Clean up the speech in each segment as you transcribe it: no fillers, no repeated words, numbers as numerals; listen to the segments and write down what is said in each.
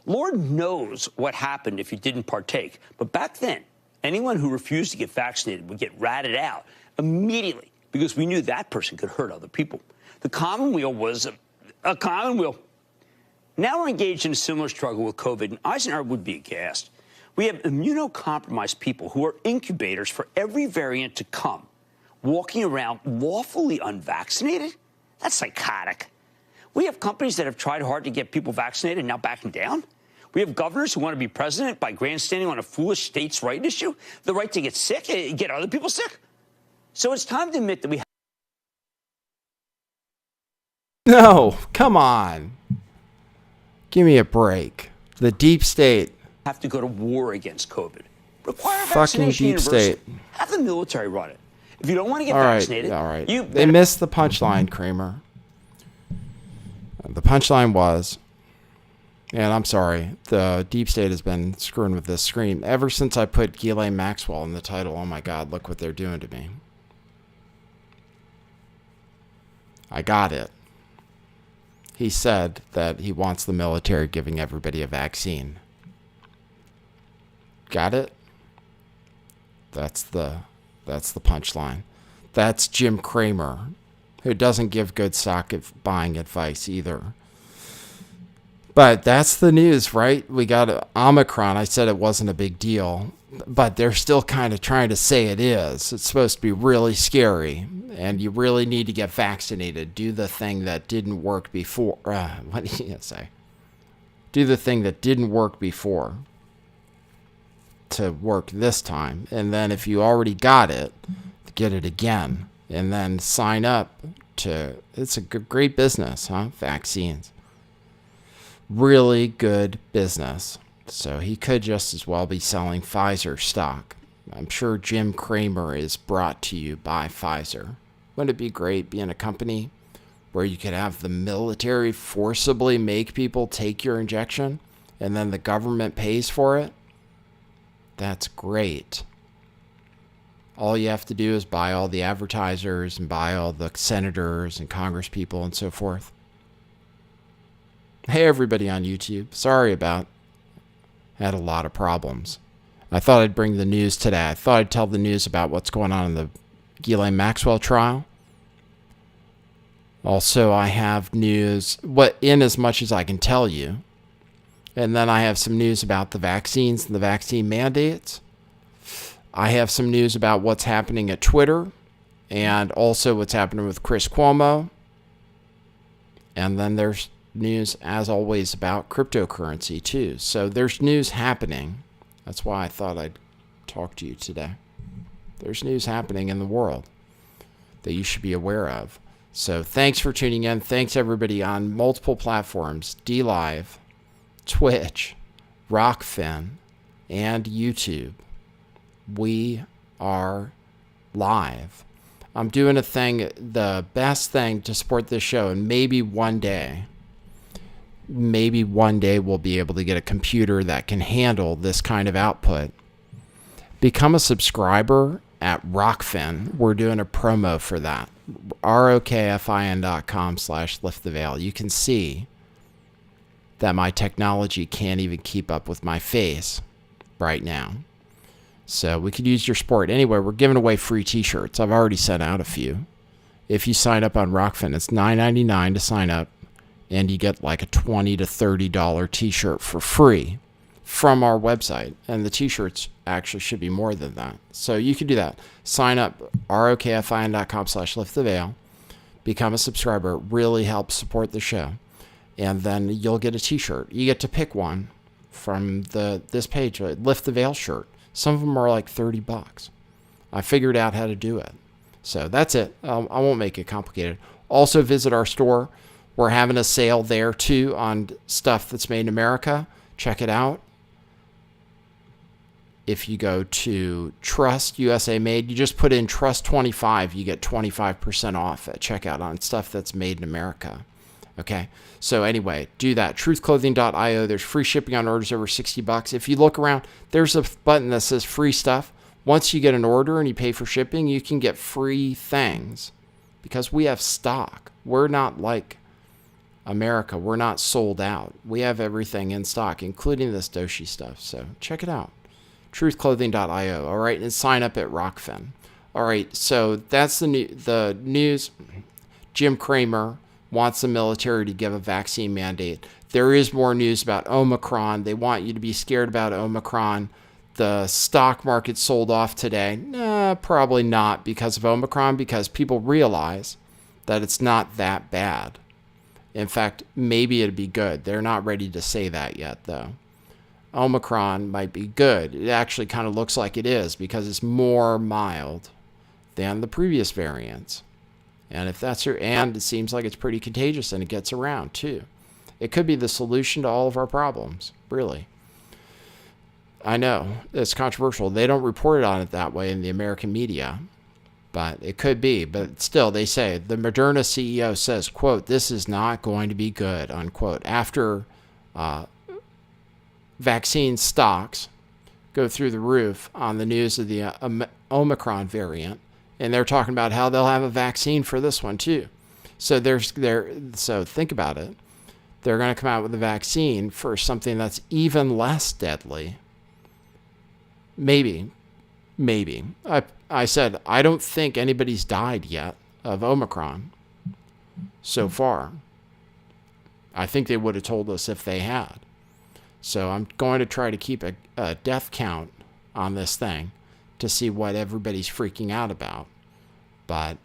Lord knows what happened if you didn't partake. But back then, anyone who refused to get vaccinated would get ratted out immediately because we knew that person could hurt other people. The commonweal was a commonweal. Now we're engaged in a similar struggle with COVID, and Eisenhower would be aghast. We have immunocompromised people who are incubators for every variant to come, walking around lawfully unvaccinated? That's psychotic. We have companies that have tried hard to get people vaccinated and now backing down. We have governors who want to be president by grandstanding on a foolish states' right issue, the right to get sick, get other people sick. So it's time to admit that we No, come on. Give me a break. The deep state. have to go to war against COVID. Require Fucking vaccination deep universal. state. Have the military run it. If you don't want to get All right, vaccinated, all right. you They missed the punchline, Kramer. The punchline was, and I'm sorry, the deep state has been screwing with this screen ever since I put Ghislaine Maxwell in the title. Oh my God, look what they're doing to me. I got it. He said that he wants the military giving everybody a vaccine. Got it? That's the punchline. That's Jim Cramer, who doesn't give good stock buying advice either. But that's the news, right? We got Omicron. I said it wasn't a big deal, but they're still kind of trying to say it is. It's supposed to be really scary, and you really need to get vaccinated. Do the thing that didn't work before. What do you say? Do the thing that didn't work before to work this time. And then if you already got it, get it again. And then sign up to, it's a great business, huh? Vaccines. Really good business. So he could just as well be selling Pfizer stock. I'm sure Jim Cramer is brought to you by Pfizer. Wouldn't it be great being a company where you could have the military forcibly make people take your injection and then the government pays for it? That's great. All you have to do is buy all the advertisers and buy all the senators and congresspeople and so forth. Hey, everybody on YouTube. Sorry about. Had a lot of problems. I thought I'd bring the news today. I thought I'd tell the news about what's going on in the Ghislaine Maxwell trial. Also, I have news, in as much as I can tell you. And then I have some news about the vaccines and the vaccine mandates. I have some news about what's happening at Twitter and also what's happening with Chris Cuomo. And then there's news, as always, about cryptocurrency, too. So there's news happening. That's why I thought I'd talk to you today. There's news happening in the world that you should be aware of. So thanks for tuning in. Thanks, everybody, on multiple platforms, DLive, Twitch, Rockfin, and YouTube. We are live. I'm doing a thing, the best thing to support this show, and maybe one day we'll be able to get a computer that can handle this kind of output. Become a subscriber at Rockfin. We're doing a promo for that. rokfin.com/lifttheveil. You can see that my technology can't even keep up with my face right now. So we could use your support. Anyway, we're giving away free t-shirts. I've already sent out a few. If you sign up on Rockfin, it's $9.99 to sign up, and you get like a $20 to $30 t-shirt for free from our website. And the t-shirts actually should be more than that. So you can do that. Sign up, rokfin.com/lifttheveil. Become a subscriber. It really helps support the show. And then you'll get a t-shirt. You get to pick one from this page, a Lift the Veil shirt. Some of them are like $30. I figured out how to do it. So that's it. I won't make it complicated. Also visit our store. We're having a sale there too on stuff that's made in America. Check it out. If you go to Trust USA Made, you just put in Trust25, you get 25% off at checkout on stuff that's made in America. Okay, so anyway, do that. Truthclothing.io. There's free shipping on orders over $60. If you look around, there's a button that says free stuff. Once you get an order and you pay for shipping, you can get free things because we have stock. We're not like America, we're not sold out. We have everything in stock, including this Doshi stuff. So check it out. truthclothing.io. All right. And sign up at Rockfin. All right. So that's the news. Jim Cramer wants the military to give a vaccine mandate. There is more news about Omicron. They want you to be scared about Omicron. The stock market sold off today. Probably not because of Omicron, because people realize that it's not that bad. In fact, maybe it'd be good. They're not ready to say that yet, though. Omicron might be good. It actually kind of looks like it is because it's more mild than the previous variants. And if that's and it seems like it's pretty contagious and it gets around too. It could be the solution to all of our problems, really. I know it's controversial. They don't report it on it that way in the American media, but it could be. But still, they say the Moderna CEO says, quote, "This is not going to be good," unquote. After vaccine stocks go through the roof on the news of the Omicron variant, and they're talking about how they'll have a vaccine for this one too. So so think about it. They're going to come out with a vaccine for something that's even less deadly. Maybe. I said, I don't think anybody's died yet of Omicron so far. I think they would have told us if they had. So I'm going to try to keep a death count on this thing to see what everybody's freaking out about. But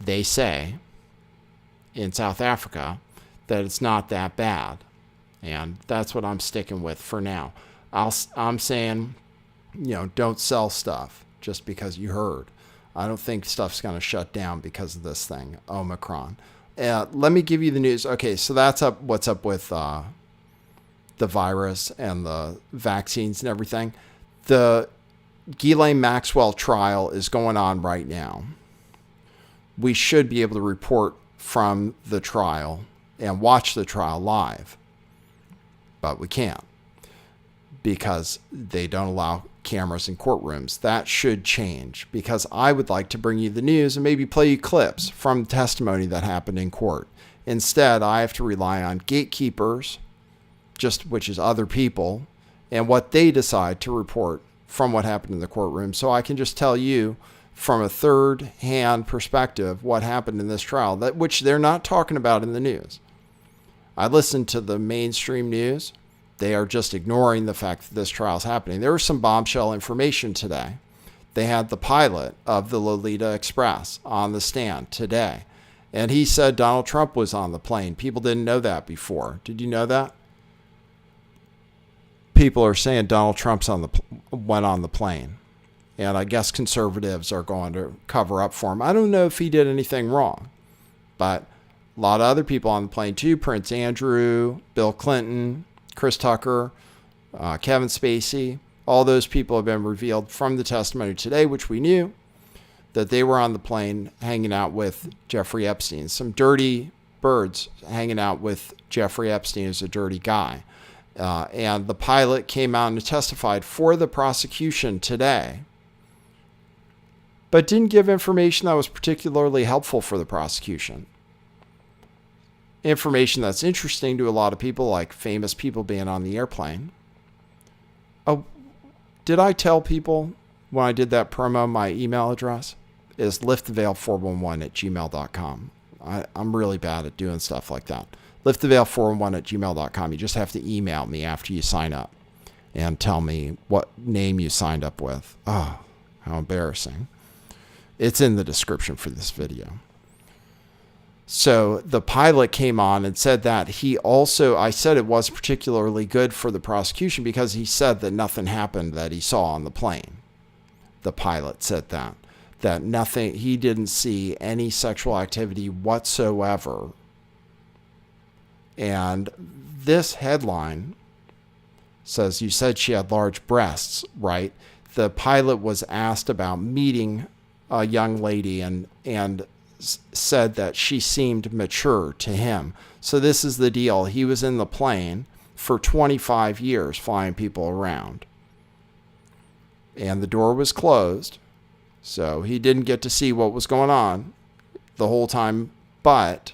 they say in South Africa that it's not that bad. And that's what I'm sticking with for now. I'm saying, don't sell stuff just because you heard. I don't think stuff's going to shut down because of this thing, Omicron. Let me give you the news. Okay, so that's what's up with the virus and the vaccines and everything. The Ghislaine Maxwell trial is going on right now. We should be able to report from the trial and watch the trial live. But we can't because they don't allow cameras in courtrooms. That should change because I would like to bring you the news and maybe play you clips from testimony that happened in court. Instead, I have to rely on gatekeepers, which is other people, and what they decide to report from what happened in the courtroom. So I can just tell you from a third-hand perspective what happened in this trial, which they're not talking about in the news. I listened to the mainstream news. They are just ignoring the fact that this trial is happening. There was some bombshell information today. They had the pilot of the Lolita Express on the stand today. And he said Donald Trump was on the plane. People didn't know that before. Did you know that? People are saying Donald Trump's went on the plane. And I guess conservatives are going to cover up for him. I don't know if he did anything wrong. But a lot of other people on the plane too. Prince Andrew, Bill Clinton, Chris Tucker, Kevin Spacey. All those people have been revealed from the testimony today, which we knew, that they were on the plane hanging out with Jeffrey Epstein. Some dirty birds hanging out with Jeffrey Epstein, who's a dirty guy. And the pilot came out and testified for the prosecution today, but didn't give information that was particularly helpful for the prosecution. Information that's interesting to a lot of people, like famous people being on the airplane. Oh, did I tell people when I did that promo, my email address is lifttheveil411@gmail.com. I'm really bad at doing stuff like that. lifttheveil411@gmail.com. You just have to email me after you sign up and tell me what name you signed up with. Oh, how embarrassing. It's in the description for this video. So the pilot came on and said that I said it was particularly good for the prosecution because he said that nothing happened that he saw on the plane. The pilot said that nothing, he didn't see any sexual activity whatsoever. And this headline says, you said she had large breasts, right? The pilot was asked about meeting a young lady and said that she seemed mature to him. So this is the deal. He was in the plane for 25 years flying people around. And the door was closed. So he didn't get to see what was going on the whole time but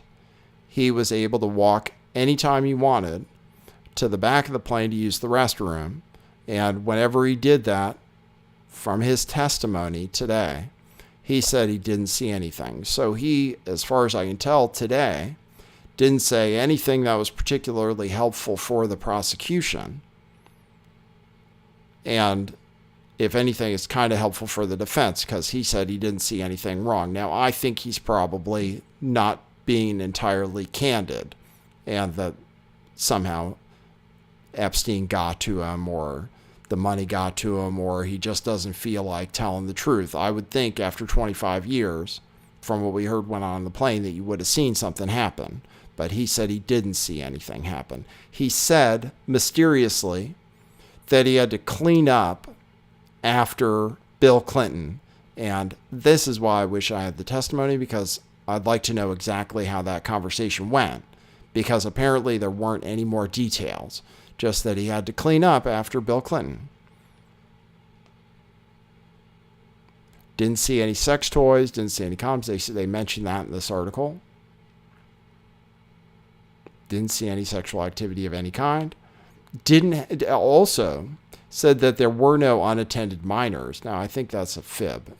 he was able to walk anytime he wanted to the back of the plane to use the restroom. And whenever he did that, from his testimony today, he said he didn't see anything. So he, as far as I can tell today, didn't say anything that was particularly helpful for the prosecution. And if anything, it's kind of helpful for the defense because he said he didn't see anything wrong. Now, I think he's probably not being entirely candid and that somehow Epstein got to him or the money got to him or he just doesn't feel like telling the truth. I would think after 25 years, from what we heard went on the plane, that you would have seen something happen. But he said he didn't see anything happen. He said, mysteriously, that he had to clean up after Bill Clinton. And this is why I wish I had the testimony, because I'd like to know exactly how that conversation went. Because apparently there weren't any more details, just that he had to clean up after Bill Clinton. Didn't see any sex toys, didn't see any condoms. They mentioned that in this article. Didn't see any sexual activity of any kind. Also said that there were no unattended minors. Now, I think that's a fib.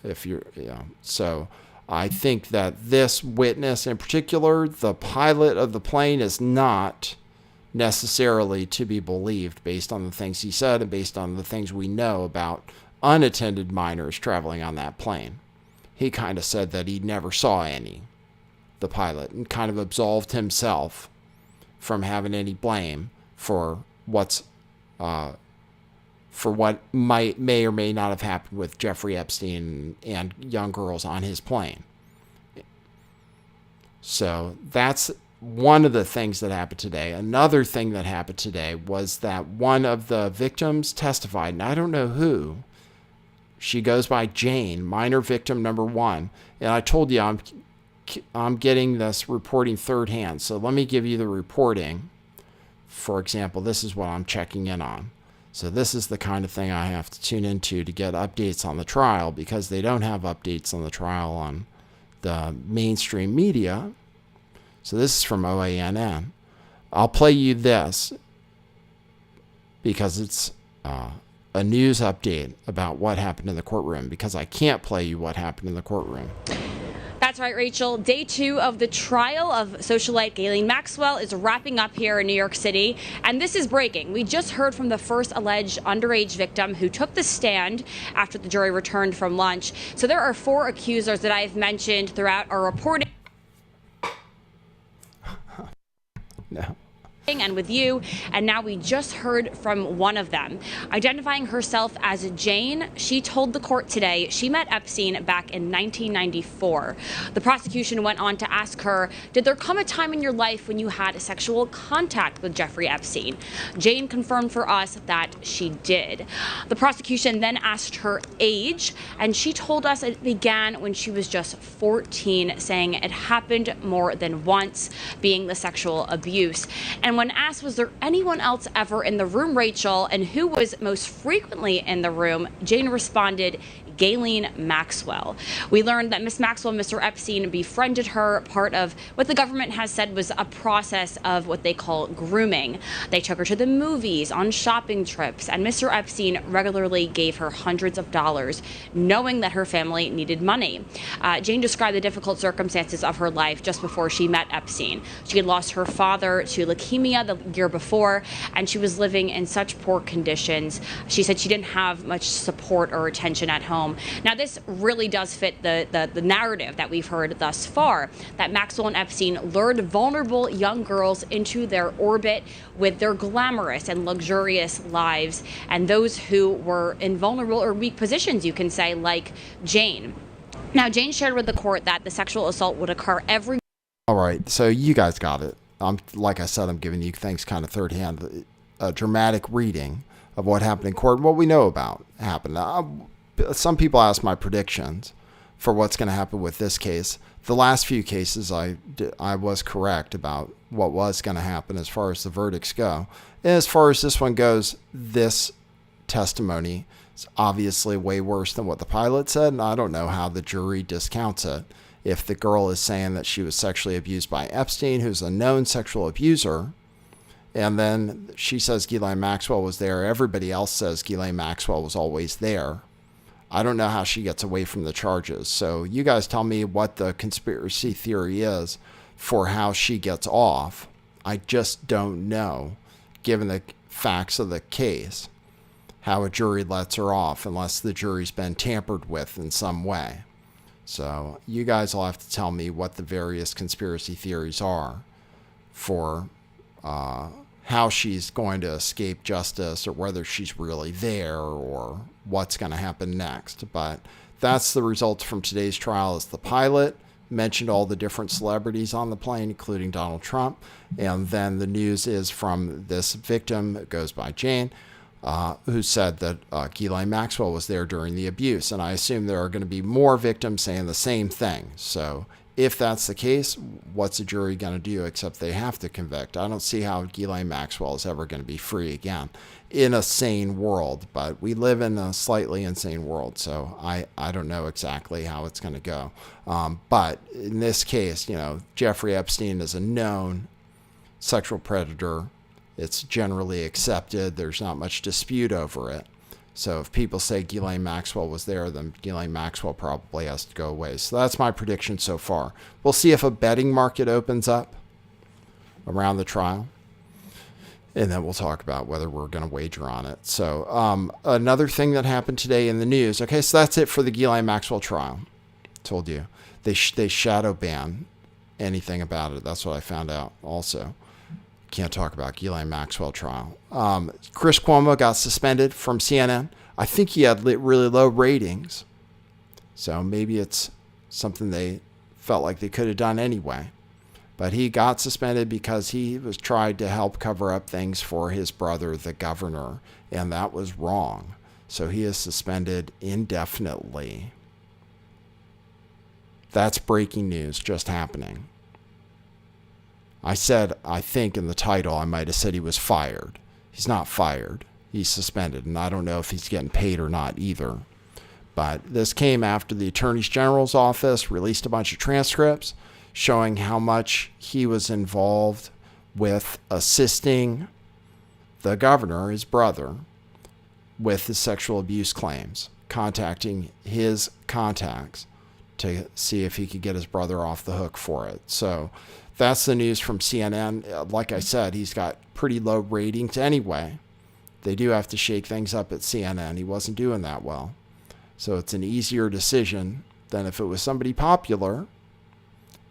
So I think that this witness in particular, the pilot of the plane, is not necessarily to be believed based on the things he said and based on the things we know about unattended minors traveling on that plane. He kind of said that he never saw any, the pilot, and kind of absolved himself from having any blame for what may or may not have happened with Jeffrey Epstein and young girls on his plane. So that's one of the things that happened today. Another thing that happened today was that one of the victims testified, and I don't know who. She goes by Jane, minor victim number 1. And I told you I'm getting this reporting third hand. So let me give you the reporting. For example, this is what I'm checking in on. So this is the kind of thing I have to tune into to get updates on the trial, because they don't have updates on the trial on the mainstream media. So this is from OANN. I'll play you this because it's a news update about what happened in the courtroom, because I can't play you what happened in the courtroom. That's right, Rachel. Day 2 of the trial of socialite Ghislaine Maxwell is wrapping up here in New York City. And this is breaking. We just heard from the first alleged underage victim who took the stand after the jury returned from lunch. So there are 4 accusers that I've mentioned throughout our reporting. No. And with you, and now we just heard from one of them. Identifying herself as Jane, she told the court today she met Epstein back in 1994. The prosecution went on to ask her, did there come a time in your life when you had sexual contact with Jeffrey Epstein? Jane confirmed for us that she did. The prosecution then asked her age, and she told us it began when she was just 14, saying it happened more than once, being the sexual abuse. And when asked, was there anyone else ever in the room, Rachel, and who was most frequently in the room, Jane responded, Ghislaine Maxwell. We learned that Miss Maxwell and Mr. Epstein befriended her, part of what the government has said was a process of what they call grooming. They took her to the movies, on shopping trips, and Mr. Epstein regularly gave her hundreds of dollars, knowing that her family needed money. Jane described the difficult circumstances of her life just before she met Epstein. She had lost her father to leukemia the year before, and she was living in such poor conditions. She said she didn't have much support or attention at home. Now, this really does fit the narrative that we've heard thus far, that Maxwell and Epstein lured vulnerable young girls into their orbit with their glamorous and luxurious lives, and those who were in vulnerable or weak positions, you can say, like Jane. Now, Jane shared with the court that the sexual assault would occur every... All right, so you guys got it. Like I said, I'm giving you things kind of third hand, a dramatic reading of what happened in court, what we know about happened. Some people ask my predictions for what's going to happen with this case. The last few cases, I was correct about what was going to happen as far as the verdicts go. And as far as this one goes, this testimony is obviously way worse than what the pilot said, and I don't know how the jury discounts it if the girl is saying that she was sexually abused by Epstein, who's a known sexual abuser, and then she says Ghislaine Maxwell was there, everybody else says Ghislaine Maxwell was always there, I don't know how she gets away from the charges. So you guys tell me what the conspiracy theory is for how she gets off. I just don't know, given the facts of the case, how a jury lets her off unless the jury's been tampered with in some way. So you guys will have to tell me what the various conspiracy theories are for how she's going to escape justice, or whether she's really there, or what's going to happen next. But that's the results from today's trial. Is the pilot mentioned all the different celebrities on the plane, including Donald Trump. And then the news is from this victim, it goes by Jane, who said that Ghislaine Maxwell was there during the abuse. And I assume there are going to be more victims saying the same thing. So if that's the case, what's a jury going to do except they have to convict? I don't see how Ghislaine Maxwell is ever going to be free again in a sane world, but we live in a slightly insane world, so I don't know exactly how it's going to go. But in this case, Jeffrey Epstein is a known sexual predator. It's generally accepted. There's not much dispute over it. So if people say Ghislaine Maxwell was there, then Ghislaine Maxwell probably has to go away. So that's my prediction so far. We'll see if a betting market opens up around the trial, and then we'll talk about whether we're going to wager on it. So another thing that happened today in the news. Okay, so that's it for the Ghislaine Maxwell trial. Told you. They shadow ban anything about it. That's what I found out also. Can't talk about Ghislaine Maxwell trial. Chris Cuomo got suspended from CNN. I think he had really low ratings. So maybe it's something they felt like they could have done anyway. But he got suspended because he was tried to help cover up things for his brother, the governor, and that was wrong. So he is suspended indefinitely. That's breaking news just happening. I said, I think in the title, I might have said he was fired. He's not fired. He's suspended, and I don't know if he's getting paid or not either. But this came after the Attorney General's office released a bunch of transcripts showing how much he was involved with assisting the governor, his brother, with his sexual abuse claims, contacting his contacts to see if he could get his brother off the hook for it. So that's the news from CNN. Like I said, he's got pretty low ratings anyway. They do have to shake things up at CNN. He wasn't doing that well. So it's an easier decision than if it was somebody popular,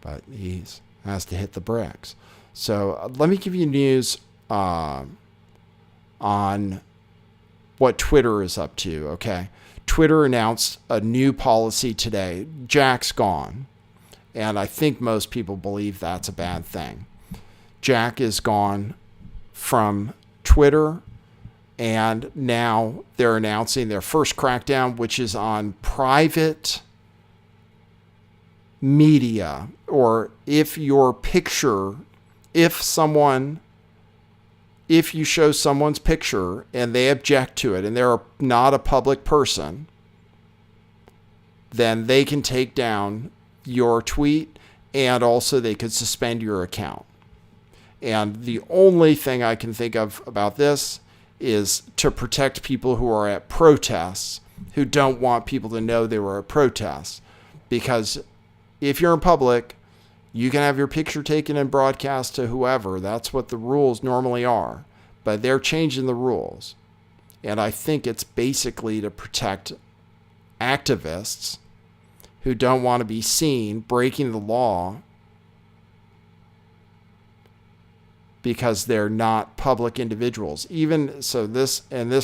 but he has to hit the bricks. So let me give you news on what Twitter is up to, okay? Twitter announced a new policy today. Jack's gone. And I think most people believe that's a bad thing. Jack is gone from Twitter, and now they're announcing their first crackdown, which is on private media, or if you show someone's picture and they object to it and they're not a public person, then they can take down your tweet, and also they could suspend your account. And the only thing I can think of about this is to protect people who are at protests, who don't want people to know they were at protests. Because if you're in public, you can have your picture taken and broadcast to whoever. That's what the rules normally are. But they're changing the rules. And I think it's basically to protect activists who don't want to be seen breaking the law because they're not public individuals. Even so, this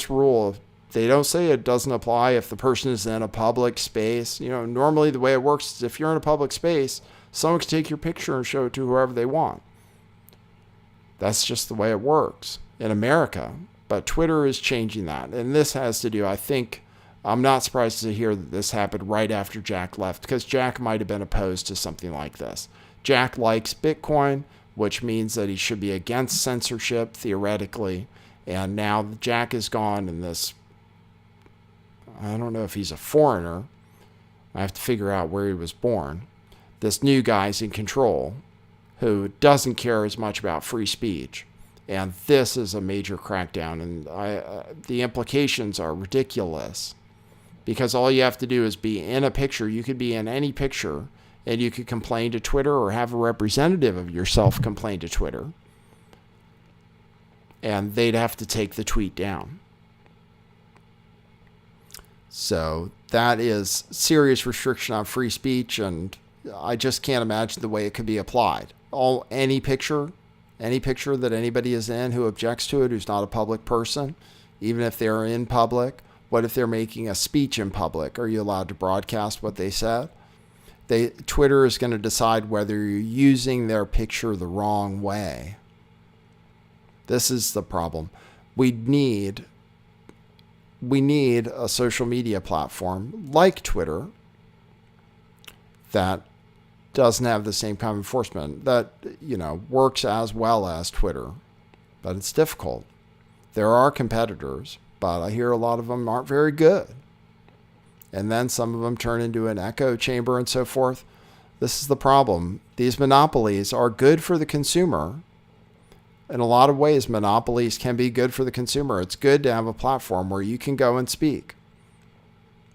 rule, they don't say it doesn't apply if the person is in a public space. Normally the way it works is if you're in a public space, someone can take your picture and show it to whoever they want. That's just the way it works in America. But Twitter is changing that. And this has to do, I think, I'm not surprised to hear that this happened right after Jack left, because Jack might have been opposed to something like this. Jack likes Bitcoin, which means that he should be against censorship, theoretically. And now Jack is gone, and this, I don't know if he's a foreigner. I have to figure out where he was born. This new guy's in control who doesn't care as much about free speech. And this is a major crackdown. And the implications are ridiculous. Because all you have to do is be in a picture. You could be in any picture. And you could complain to Twitter or have a representative of yourself complain to Twitter. And they'd have to take the tweet down. So that is serious restriction on free speech, and I just can't imagine the way it could be applied. Any picture that anybody is in who objects to it, who's not a public person, even if they're in public, what if they're making a speech in public? Are you allowed to broadcast what they said? Twitter is going to decide whether you're using their picture the wrong way. This is the problem. We need a social media platform like Twitter that doesn't have the same kind of enforcement, that, works as well as Twitter. But it's difficult. There are competitors, but I hear a lot of them aren't very good. And then some of them turn into an echo chamber and so forth. This is the problem. These monopolies are good for the consumer. In a lot of ways, monopolies can be good for the consumer. It's good to have a platform where you can go and speak.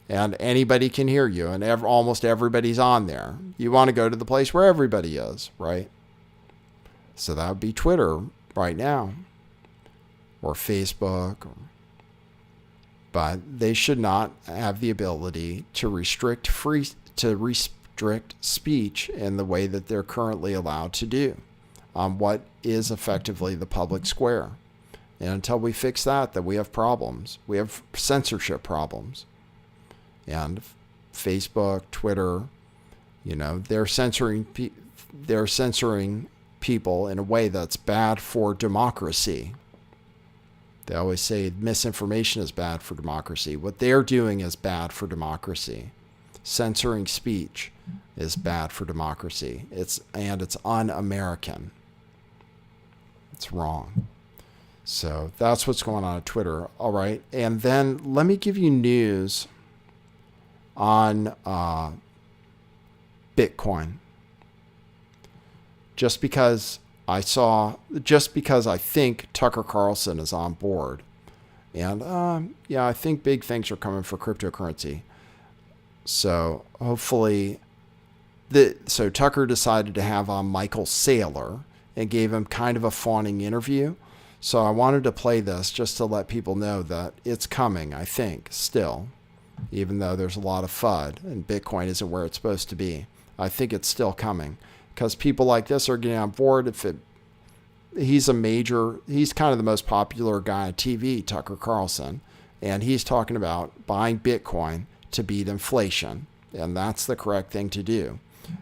And anybody can hear you, and almost everybody's on there. You want to go to the place where everybody is, right? So that would be Twitter right now. Or Facebook. But they should not have the ability to restrict speech in the way that they're currently allowed to do on what is effectively the public square. And until we fix that, then we have problems. We have censorship problems. And Facebook, Twitter, they're censoring people in a way that's bad for democracy. They always say misinformation is bad for democracy. What they're doing is bad for democracy. Censoring speech is bad for democracy. It's un-American. It's wrong. So that's what's going on Twitter. All right. And then let me give you news on Bitcoin. Just because I think Tucker Carlson is on board. And I think big things are coming for cryptocurrency. So hopefully, so Tucker decided to have on Michael Saylor and gave him kind of a fawning interview. So I wanted to play this just to let people know that it's coming, I think, still. Even though there's a lot of FUD and Bitcoin isn't where it's supposed to be. I think it's still coming. Because people like this are getting on board. He's kind of the most popular guy on TV, Tucker Carlson. And he's talking about buying Bitcoin to beat inflation. And that's the correct thing to do.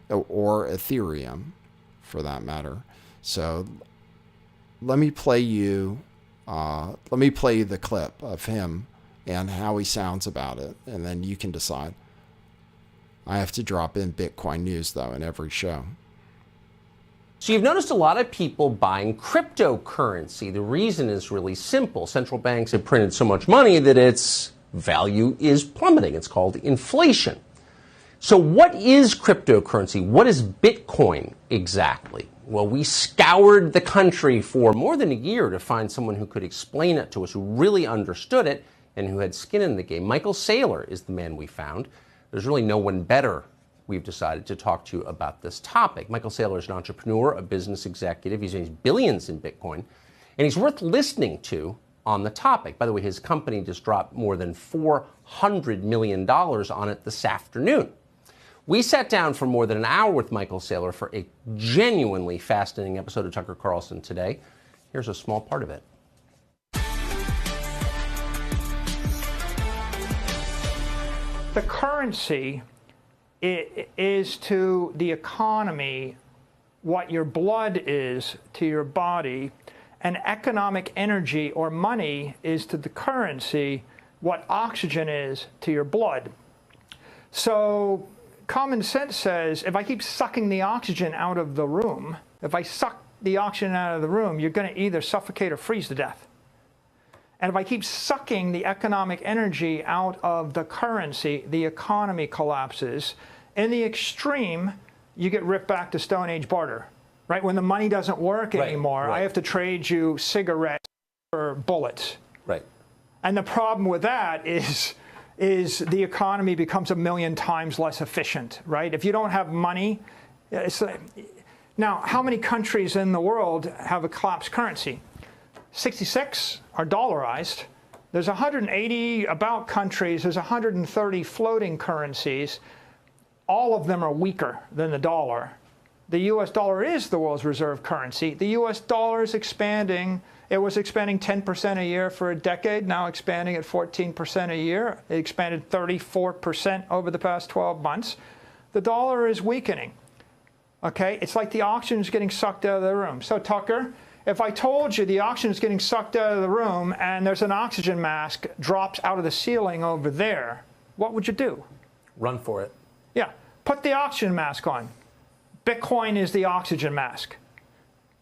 Or Ethereum, for that matter. So let me play you the clip of him and how he sounds about it, and then you can decide. I have to drop in Bitcoin news, though, in every show. So you've noticed a lot of people buying cryptocurrency. The reason is really simple. Central banks have printed so much money that its value is plummeting. It's called inflation. So what is cryptocurrency? What is Bitcoin exactly? Well, we scoured the country for more than a year to find someone who could explain it to us, who really understood it, and who had skin in the game. Michael Saylor is the man we found. There's really no one better, we've decided, to talk to you about this topic. Michael Saylor is an entrepreneur, a business executive. He's made billions in Bitcoin, and he's worth listening to on the topic. By the way, his company just dropped more than $400 million on it this afternoon. We sat down for more than an hour with Michael Saylor for a genuinely fascinating episode of Tucker Carlson Today. Here's a small part of it. The currency is to the economy what your blood is to your body, and economic energy or money is to the currency what oxygen is to your blood. So common sense says if I keep sucking the oxygen out of the room, if I suck the oxygen out of the room, you're going to either suffocate or freeze to death. And if I keep sucking the economic energy out of the currency, the economy collapses. In the extreme, you get ripped back to Stone Age barter, right? When the money doesn't work anymore, I have to trade you cigarettes for bullets. Right. And the problem with that is the economy becomes a million times less efficient, right? If you don't have money, now, how many countries in the world have a collapsed currency? 66 are dollarized. There's 180 about countries. There's 130 floating currencies. All of them are weaker than the dollar. The U.S. dollar is the world's reserve currency. The U.S. dollar is expanding. It was expanding 10% a year for a decade, now expanding at 14% a year. It expanded 34% over the past 12 months. The dollar is weakening. Okay, it's like the oxygen is getting sucked out of the room. So Tucker, if I told you the oxygen is getting sucked out of the room and there's an oxygen mask drops out of the ceiling over there, what would you do? Run for it. Yeah, put the oxygen mask on. Bitcoin is the oxygen mask.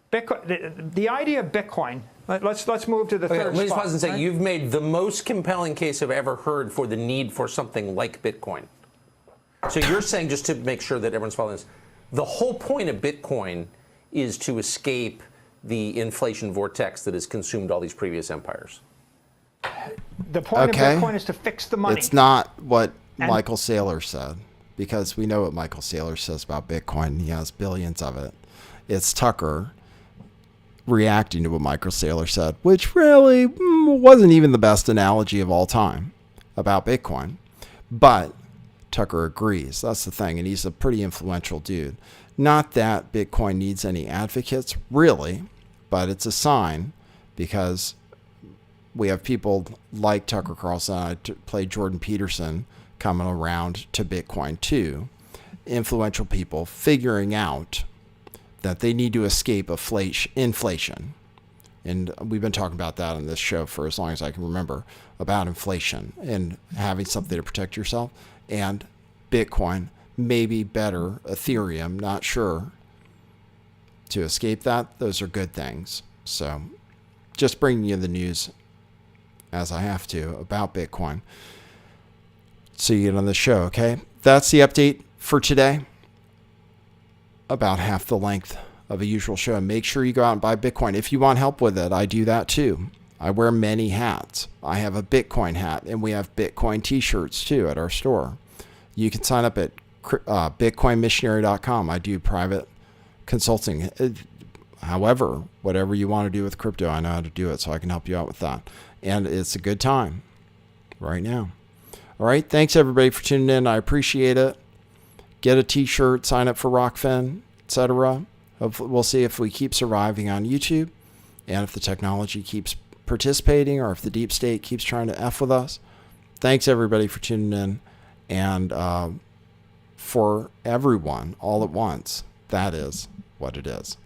Bitcoin, the idea of Bitcoin, let's move to the third spot. Let me pause and say, right? You've made the most compelling case I've ever heard for the need for something like Bitcoin. So you're saying, just to make sure that everyone's following this, the whole point of Bitcoin is to escape the inflation vortex that has consumed all these previous empires. The point of Bitcoin is to fix the money. It's not what Michael Saylor said, because we know what Michael Saylor says about Bitcoin. He has billions of it. It's Tucker reacting to what Michael Saylor said, which really wasn't even the best analogy of all time about Bitcoin. But Tucker agrees. That's the thing. And he's a pretty influential dude. Not that Bitcoin needs any advocates, really, but it's a sign, because we have people like Tucker Carlson. I played Jordan Peterson coming around to Bitcoin too. Influential people figuring out that they need to escape inflation. And we've been talking about that on this show for as long as I can remember, about inflation and having something to protect yourself. And Bitcoin, maybe better, Ethereum, not sure, to escape that. Those are good things. So just bringing you the news as I have to about Bitcoin, so you get on the show, okay? That's the update for today. About half the length of a usual show. Make sure you go out and buy Bitcoin. If you want help with it, I do that too. I wear many hats. I have a Bitcoin hat, and we have Bitcoin t-shirts too at our store. You can sign up at bitcoinmissionary.com. I do private consulting. However, whatever you want to do with crypto, I know how to do it, so I can help you out with that. And it's a good time right now. All right. Thanks, everybody, for tuning in. I appreciate it. Get a t-shirt, sign up for Rockfin, etc. We'll see if we keep surviving on YouTube, and if the technology keeps participating, or if the deep state keeps trying to F with us. Thanks, everybody, for tuning in. And for everyone, all at once, that is what it is.